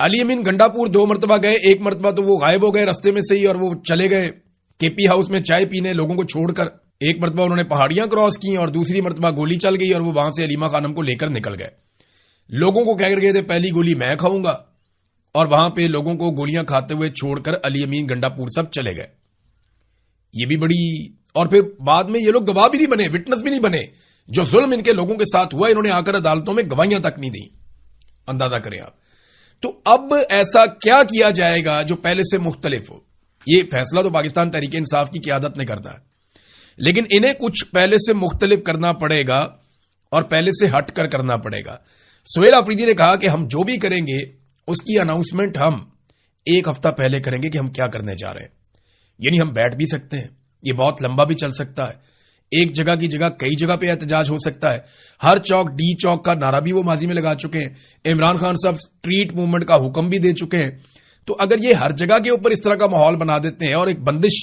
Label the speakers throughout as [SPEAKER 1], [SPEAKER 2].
[SPEAKER 1] علی امین گنڈاپور 2 مرتبہ گئے, 1 مرتبہ تو وہ غائب ہو گئے رستے میں سے ہی, اور وہ چلے گئے کے پی ہاؤس میں چائے پینے لوگوں کو چھوڑ کر. 1 مرتبہ انہوں نے پہاڑیاں کراس کی اور دوسری مرتبہ گولی چل گئی اور وہ وہاں سے علیمہ خانم کو لے کر نکل گئے. لوگوں کو کہہ گئے تھے پہلی گولی میں کھاؤں گا, اور وہاں پہ لوگوں کو گولیاں کھاتے ہوئے چھوڑ کر علی امین گنڈاپور سب چلے گئے. یہ بھی بڑی, اور پھر بعد میں یہ لوگ گواہ بھی نہیں بنے, وٹنس بھی نہیں بنے. جو ظلم ان کے لوگوں کے ساتھ ہوا انہوں نے آ کر عدالتوں میں گواہیاں تک نہیں دیں. اندازہ کریں آپ. تو اب ایسا کیا کیا جائے گا جو پہلے سے مختلف ہو؟ یہ فیصلہ تو پاکستان تحریک انصاف کی قیادت نے کرنا ہے, لیکن انہیں کچھ پہلے سے مختلف کرنا پڑے گا اور پہلے سے ہٹ کر کرنا پڑے گا. سہیل آفریدی نے کہا کہ ہم جو بھی کریں گے اس کی اناؤنسمنٹ ہم 1 ہفتہ پہلے کریں گے کہ ہم کیا کرنے جا رہے ہیں. یعنی ہم بیٹھ بھی سکتے ہیں, یہ بہت لمبا بھی چل سکتا ہے, ایک جگہ کی جگہ کئی جگہ پہ احتجاج ہو سکتا ہے. ہر چوک ڈی چوک کا نعرہ بھی وہ ماضی میں لگا چکے ہیں. عمران خان صاحب اسٹریٹ موومنٹ کا حکم بھی دے چکے ہیں. تو اگر یہ ہر جگہ کے اوپر اس طرح کا ماحول بنا دیتے ہیں اور ایک بندش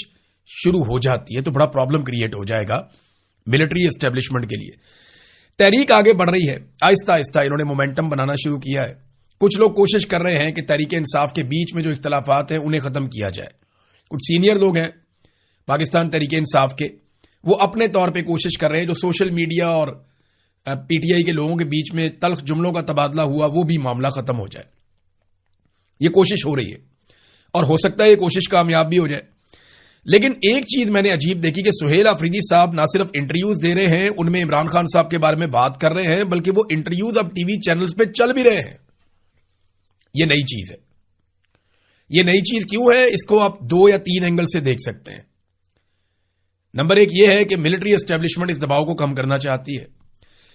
[SPEAKER 1] شروع ہو جاتی ہے تو بڑا پرابلم کریٹ ہو جائے گا ملٹری اسٹیبلشمنٹ کے لیے. تحریک آگے بڑھ رہی ہے, آہستہ آہستہ انہوں نے مومنٹم بنانا شروع کیا ہے. کچھ لوگ کوشش کر رہے ہیں کہ تحریک انصاف کے بیچ میں جو اختلافات ہیں انہیں ختم کیا جائے. کچھ سینئر لوگ ہیں پاکستان تحریک انصاف کے, وہ اپنے طور پہ کوشش کر رہے ہیں جو سوشل میڈیا اور پی ٹی آئی کے لوگوں کے بیچ میں تلخ جملوں کا تبادلہ ہوا وہ بھی معاملہ ختم ہو جائے. یہ کوشش ہو رہی ہے اور ہو سکتا ہے یہ کوشش کامیاب بھی ہو جائے. لیکن ایک چیز میں نے عجیب دیکھی کہ سہیل آفریدی صاحب نہ صرف انٹرویوز دے رہے ہیں, ان میں عمران خان صاحب کے بارے میں بات کر رہے ہیں, بلکہ وہ انٹرویوز اب ٹی وی چینلز پہ چل بھی رہے ہیں. یہ نئی چیز ہے. یہ نئی چیز کیوں ہے اس کو آپ 2 یا 3 اینگل سے دیکھ سکتے ہیں. نمبر 1 یہ ہے کہ ملٹری اسٹیبلشمنٹ اس دباؤ کو کم کرنا چاہتی ہے.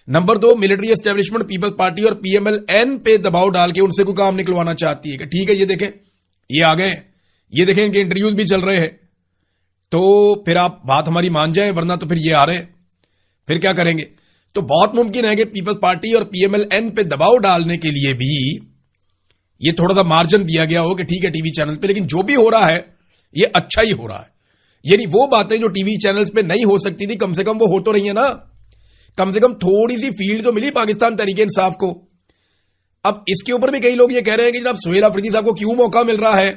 [SPEAKER 1] Number 2 military establishment Peoples Party اور پی ایم ایل این پہ دباؤ ڈال کے ان سے کوئی کام نکلوانا چاہتی ہے کہ ٹھیک ہے یہ دیکھیں یہ آ گئے, یہ دیکھیں ان کے انٹرویوز بھی چل رہے ہیں, تو پھر آپ بات ہماری مان جائیں, ورنہ تو پھر یہ آ رہے ہیں, پھر کیا کریں گے. تو بہت ممکن ہے کہ پیپلز پارٹی اور پی ایم ایل این پہ دباؤ ڈالنے کے لیے بھی یہ تھوڑا سا مارجن دیا گیا ہو کہ ٹھیک ہے ٹی وی چینل پہ, لیکن جو بھی ہو رہا ہے یہ اچھا ہی ہو رہا ہے. یعنی وہ باتیں جو ٹی وی چینلز پہ نہیں ہو سکتی تھی کم سے کم وہ ہو تو رہی ہیں نا. کم سے کم تھوڑی سی فیلڈ تو ملی پاکستان تحریک انصاف کو. اب اس کے اوپر بھی کئی لوگ یہ کہہ رہے ہیں کہ جناب سہیل آفریدی صاحب کو کیوں موقع مل رہا ہے.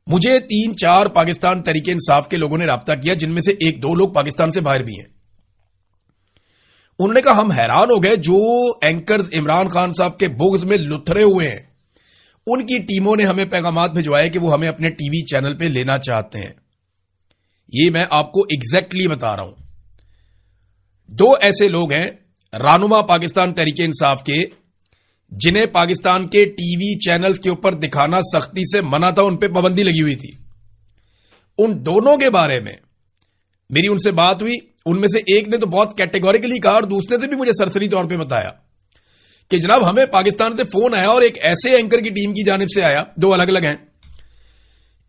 [SPEAKER 1] مجھے 3-4 پاکستان تحریک انصاف کے لوگوں نے رابطہ کیا, جن میں سے 1-2 لوگ پاکستان سے باہر بھی ہیں. انہوں نے کہا ہم حیران ہو گئے جو اینکرز عمران خان صاحب کے بغض میں لتھڑے ہوئے ہیں, ان کی ٹیموں نے ہمیں پیغامات بھجوائے کہ وہ ہمیں اپنے ٹی وی چینل پہ لینا چاہتے ہیں. یہ میں آپ کو ایگزیکٹلی بتا رہا ہوں. 2 ایسے لوگ ہیں رہنما پاکستان تحریک انصاف کے, جنہیں پاکستان کے ٹی وی چینلز کے اوپر دکھانا سختی سے منع تھا, ان پہ پابندی لگی ہوئی تھی. ان دونوں کے بارے میں میری ان سے بات ہوئی. ان میں سے ایک نے تو بہت کیٹیگوریکلی کہا اور دوسرے نے بھی مجھے سرسری طور پہ بتایا کہ جناب ہمیں پاکستان سے فون آیا اور ایک ایسے اینکر کی ٹیم کی جانب سے آیا, 2 الگ الگ ہیں,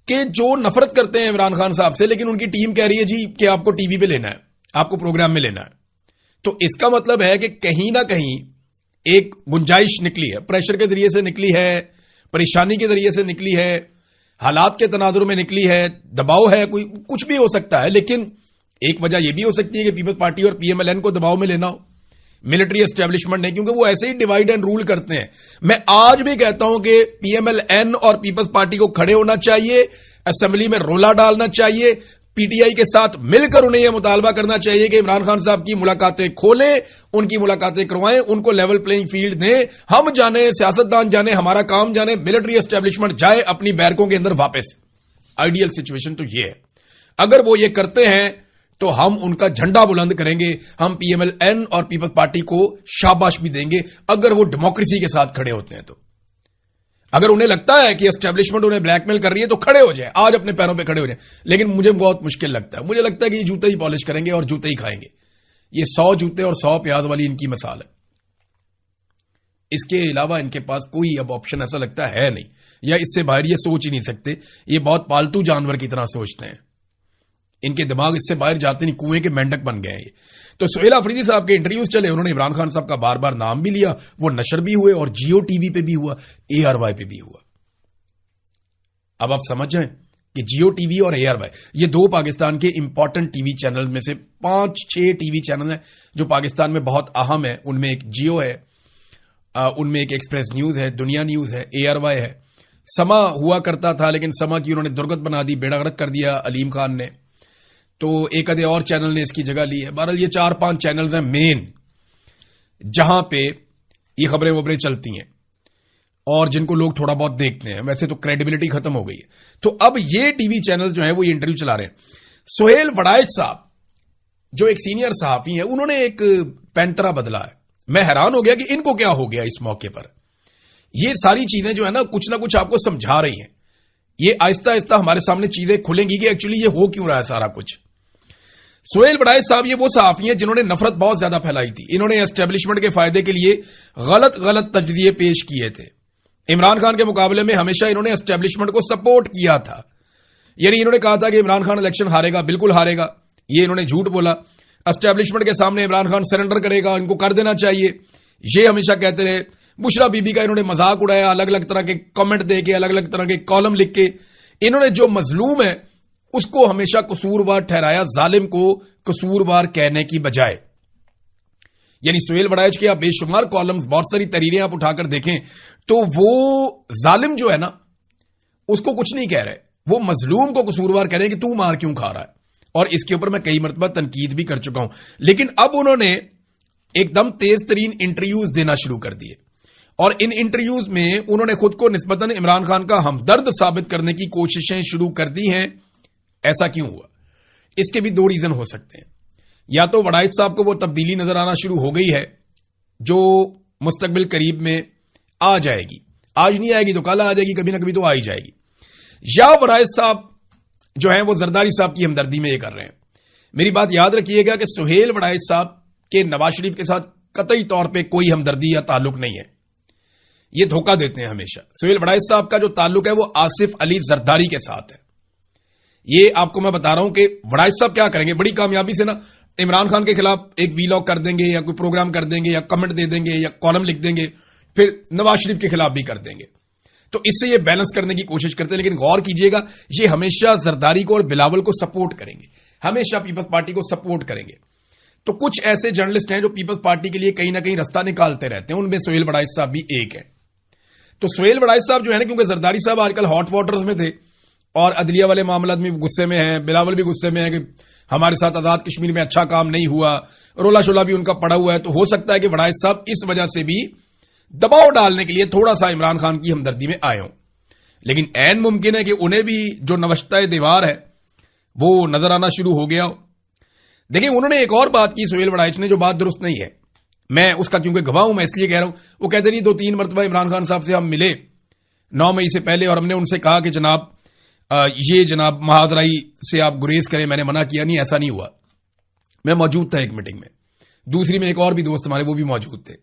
[SPEAKER 1] کہ جو نفرت کرتے ہیں عمران خان صاحب سے, لیکن ان کی ٹیم کہہ رہی ہے جی کہ آپ کو ٹی وی پہ لینا ہے, آپ کو پروگرام میں لینا ہے. تو اس کا مطلب ہے کہ کہیں نہ کہیں ایک گنجائش نکلی ہے, پریشر کے ذریعے سے نکلی ہے, پریشانی کے ذریعے سے نکلی ہے, حالات کے تناظر میں نکلی ہے, دباؤ ہے, کوئی کچھ بھی ہو سکتا ہے. لیکن ایک وجہ یہ بھی ہو سکتی ہے کہ پیپلز پارٹی اور پی ایم ایل این کو دباؤ میں لینا ہو, ملٹری اسٹیبلشمنٹ نے, کیونکہ وہ ایسے ہی ڈیوائڈ اینڈ رول کرتے ہیں. میں آج بھی کہتا ہوں کہ پی ایم ایل این اور پیپلز پارٹی کو کھڑے ہونا چاہیے, اسمبلی میں رولا ڈالنا چاہیے, پی ٹی آئی کے ساتھ مل کر انہیں یہ مطالبہ کرنا چاہیے کہ عمران خان صاحب کی ملاقاتیں کھولیں, ان کی ملاقاتیں کروائیں, ان کو لیول پلینگ فیلڈ دیں. ہم جانے, سیاستدان جانے, ہمارا کام جانے, ملٹری اسٹیبلشمنٹ جائے اپنی بیرکوں کے اندر واپس. آئیڈیل سچویشن تو یہ ہے. اگر وہ یہ کرتے ہیں تو ہم ان کا جھنڈا بلند کریں گے, ہم پی ایم ایل این اور پیپلز پارٹی کو شاباش بھی دیں گے اگر وہ ڈیموکریسی کے ساتھ کھڑے ہوتے ہیں. تو اگر انہیں لگتا ہے کہ اسٹیبلشمنٹ انہیں بلیک میل کر رہی ہے تو کھڑے ہو جائیں, آج اپنے پیروں پہ کھڑے ہو جائیں. لیکن مجھے بہت مشکل لگتا ہے, مجھے لگتا ہے کہ یہ جوتے ہی پالش کریں گے اور جوتے ہی کھائیں گے. یہ 100 جوتے اور 100 پیاز والی ان کی مثال ہے. اس کے علاوہ ان کے پاس کوئی اب آپشن ایسا لگتا ہے نہیں, یا اس سے باہر یہ سوچ ہی نہیں سکتے. یہ بہت پالتو جانور کی طرح سوچتے ہیں, ان کے دماغ اس سے باہر جاتے نہیں, کنویں کے مینڈک بن گئے ہیں یہ. تو سہیل آفریدی صاحب کے انٹرویوز چلے, انہوں نے عمران خان صاحب کا بار بار نام بھی لیا, وہ نشر بھی ہوئے اور جیو ٹی وی پہ بھی ہوا, اے آر وائی پہ بھی ہوا. اب آپ سمجھ جائیں کہ جیو ٹی وی اور اے آر وائی یہ 2 پاکستان کے امپورٹنٹ ٹی وی چینل میں سے 5-6 ٹی وی چینل ہیں جو پاکستان میں بہت اہم ہے. ان میں ایک جیو ہے, ان میں ایک ایکسپریس نیوز ہے, دنیا نیوز ہے, اے آر وائی ہے, سما ہوا کرتا تھا، لیکن سما کی انہوں نے درگت بنا دی، بیڑا غرق کر دیا علیم خان نے، تو ایک ادھے اور چینل نے اس کی جگہ لی ہے. بہرحال یہ 4-5 چینلز ہیں مین جہاں پہ یہ خبریں وبریں چلتی ہیں اور جن کو لوگ تھوڑا بہت دیکھتے ہیں. ویسے تو کریڈیبلٹی ختم ہو گئی ہے. تو اب یہ ٹی وی چینل جو ہیں وہ یہ انٹرویو چلا رہے ہیں. سہیل وڑائچ صاحب جو ایک سینئر صحافی ہیں، انہوں نے ایک پینترا بدلا ہے. میں حیران ہو گیا کہ ان کو کیا ہو گیا اس موقع پر. یہ ساری چیزیں جو ہے نا کچھ نہ کچھ آپ کو سمجھا رہی ہیں. یہ آہستہ آہستہ ہمارے سامنے چیزیں کھلیں گی کہ ایکچولی یہ ہو کیوں رہا ہے سارا کچھ. سہیل وڑائچ صاحب یہ وہ صحافی ہیں جنہوں نے نفرت بہت زیادہ پھیلائی تھی. انہوں نے اسٹیبلشمنٹ کے فائدے کے لیے غلط تجزیے پیش کیے تھے. عمران خان کے مقابلے میں ہمیشہ انہوں نے اسٹیبلشمنٹ کو سپورٹ کیا تھا. یعنی انہوں نے کہا تھا کہ عمران خان الیکشن ہارے گا، بالکل ہارے گا. یہ انہوں نے جھوٹ بولا. اسٹیبلشمنٹ کے سامنے عمران خان سرنڈر کرے گا، ان کو کر دینا چاہیے، یہ ہمیشہ کہتے رہے. بشرا بی بی کا انہوں نے مذاق اڑایا، الگ الگ طرح کے کامنٹ دے کے، الگ الگ طرح کے کالم لکھ کے. انہوں نے جو مظلوم ہے اس کو ہمیشہ قصوروار ٹھہرایا، ظالم کو قصوروار کہنے کی بجائے. یعنی سہیل وڑائچ کے آپ بے شمار کالمز، بہت ساری تحریریں آپ اٹھا کر دیکھیں تو وہ ظالم جو ہے نا اس کو کچھ نہیں کہہ رہے، وہ مظلوم کو قصوروار کہہ رہے ہیں کہ تو مار کیوں کھا رہا ہے. اور اس کے اوپر میں کئی مرتبہ تنقید بھی کر چکا ہوں. لیکن اب انہوں نے ایک دم تیز ترین انٹرویوز دینا شروع کر دیے اور ان انٹرویوز میں انہوں نے خود کو نسبتاً عمران خان کا ہمدرد ثابت کرنے کی کوششیں شروع کر دی ہیں. ایسا کیوں ہوا؟ اس کے بھی 2 ریزن ہو سکتے ہیں. یا تو وڑائچ صاحب کو وہ تبدیلی نظر آنا شروع ہو گئی ہے جو مستقبل قریب میں آ جائے گی. آج نہیں آئے گی تو کل آ جائے گی، کبھی نہ کبھی تو آ ہی جائے گی. یا وڑائچ صاحب جو ہیں وہ زرداری صاحب کی ہمدردی میں یہ کر رہے ہیں. میری بات یاد رکھیے گا کہ سہیل وڑائچ صاحب کے نواز شریف کے ساتھ قطعی طور پہ کوئی ہمدردی یا تعلق نہیں ہے. یہ دھوکہ دیتے ہیں ہمیشہ. سہیل وڑائچ صاحب کا جو تعلق ہے وہ آصف علی زرداری کے ساتھ ہے. یہ آپ کو میں بتا رہا ہوں کہ وڑائچ صاحب کیا کریں گے بڑی کامیابی سے نا، عمران خان کے خلاف ایک ویلاگ کر دیں گے یا کوئی پروگرام کر دیں گے یا کمنٹ دے دیں گے یا کالم لکھ دیں گے، پھر نواز شریف کے خلاف بھی کر دیں گے. تو اس سے یہ بیلنس کرنے کی کوشش کرتے ہیں. لیکن غور کیجئے گا یہ ہمیشہ زرداری کو اور بلاول کو سپورٹ کریں گے، ہمیشہ پیپلز پارٹی کو سپورٹ کریں گے. تو کچھ ایسے جرنلسٹ ہیں جو پیپلز پارٹی کے لیے کہیں نہ کہیں رستہ نکالتے رہتے ہیں، ان میں سہیل وڑائچ صاحب بھی ایک ہے. تو سہیل وڑائچ صاحب جو ہے نا، کیونکہ زرداری صاحب آج کل ہاٹ واٹرز میں تھے اور عدلیہ والے معاملات میں غصے میں ہیں، بلاول بھی غصے میں ہے کہ ہمارے ساتھ آزاد کشمیر میں اچھا کام نہیں ہوا، رولا شولا بھی ان کا پڑا ہوا ہے. تو ہو سکتا ہے کہ وڑائچ صاحب اس وجہ سے بھی دباؤ ڈالنے کے لیے تھوڑا سا عمران خان کی ہمدردی میں آئے ہوں. لیکن عین ممکن ہے کہ انہیں بھی جو نوشتہ دیوار ہے وہ نظر آنا شروع ہو گیا ہو. دیکھیں انہوں نے ایک اور بات کی سہیل وڑائچ نے جو بات درست نہیں ہے. میں اس کا کیونکہ گواہ ہوں، میں اس لیے کہہ رہا ہوں. وہ کہتے نہیں 2-3 مرتبہ عمران خان صاحب سے ہم ملے 9 مئی سے پہلے اور ہم نے ان سے کہا کہ جناب یہ جناب محاذرائی سے آپ گریز کریں. میں نے منع کیا نہیں، ایسا نہیں ہوا. میں موجود تھا ایک میٹنگ میں، دوسری میں ایک اور بھی دوست ہمارے وہ بھی موجود تھے،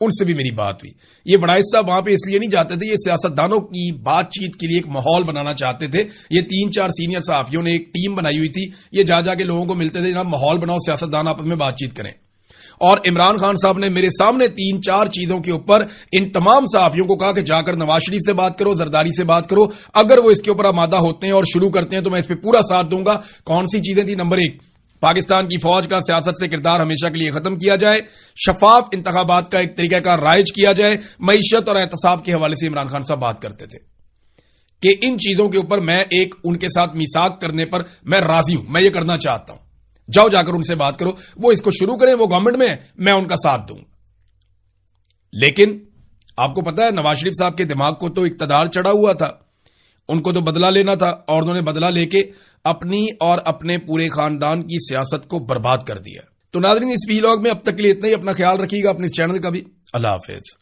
[SPEAKER 1] ان سے بھی میری بات ہوئی. یہ وڑائچ صاحب وہاں پہ اس لیے نہیں جاتے تھے، یہ سیاستدانوں کی بات چیت کے لیے ایک ماحول بنانا چاہتے تھے. یہ 3-4 سینئر صحافیوں نے ایک ٹیم بنائی ہوئی تھی، یہ جا کے لوگوں کو ملتے تھے، جناب ماحول بناؤ، سیاستدان آپس میں بات چیت کریں. اور عمران خان صاحب نے میرے سامنے 3-4 چیزوں کے اوپر ان تمام صحافیوں کو کہا کہ جا کر نواز شریف سے بات کرو، زرداری سے بات کرو. اگر وہ اس کے اوپر آمادہ ہوتے ہیں اور شروع کرتے ہیں تو میں اس پہ پورا ساتھ دوں گا. کون سی چیزیں تھی؟ نمبر 1، پاکستان کی فوج کا سیاست سے کردار ہمیشہ کے لیے ختم کیا جائے، شفاف انتخابات کا ایک طریقہ کار رائج کیا جائے. معیشت اور احتساب کے حوالے سے عمران خان صاحب بات کرتے تھے کہ ان چیزوں کے اوپر میں ایک ان کے ساتھ میثاق کرنے پر میں راضی ہوں، میں یہ کرنا چاہتا ہوں. جاؤ جا کر ان سے بات کرو، وہ اس کو شروع کریں، وہ گورنمنٹ میں میں ان کا ساتھ دوں. لیکن آپ کو پتا ہے نواز شریف صاحب کے دماغ کو تو اقتدار چڑھا ہوا تھا، ان کو تو بدلہ لینا تھا اور انہوں نے بدلہ لے کے اپنی اور اپنے پورے خاندان کی سیاست کو برباد کر دیا. تو ناظرین اس ویلاگ میں اب تک کے لیے اتنا ہی. اپنا خیال رکھیے گا، اپنے چینل کا بھی. اللہ حافظ.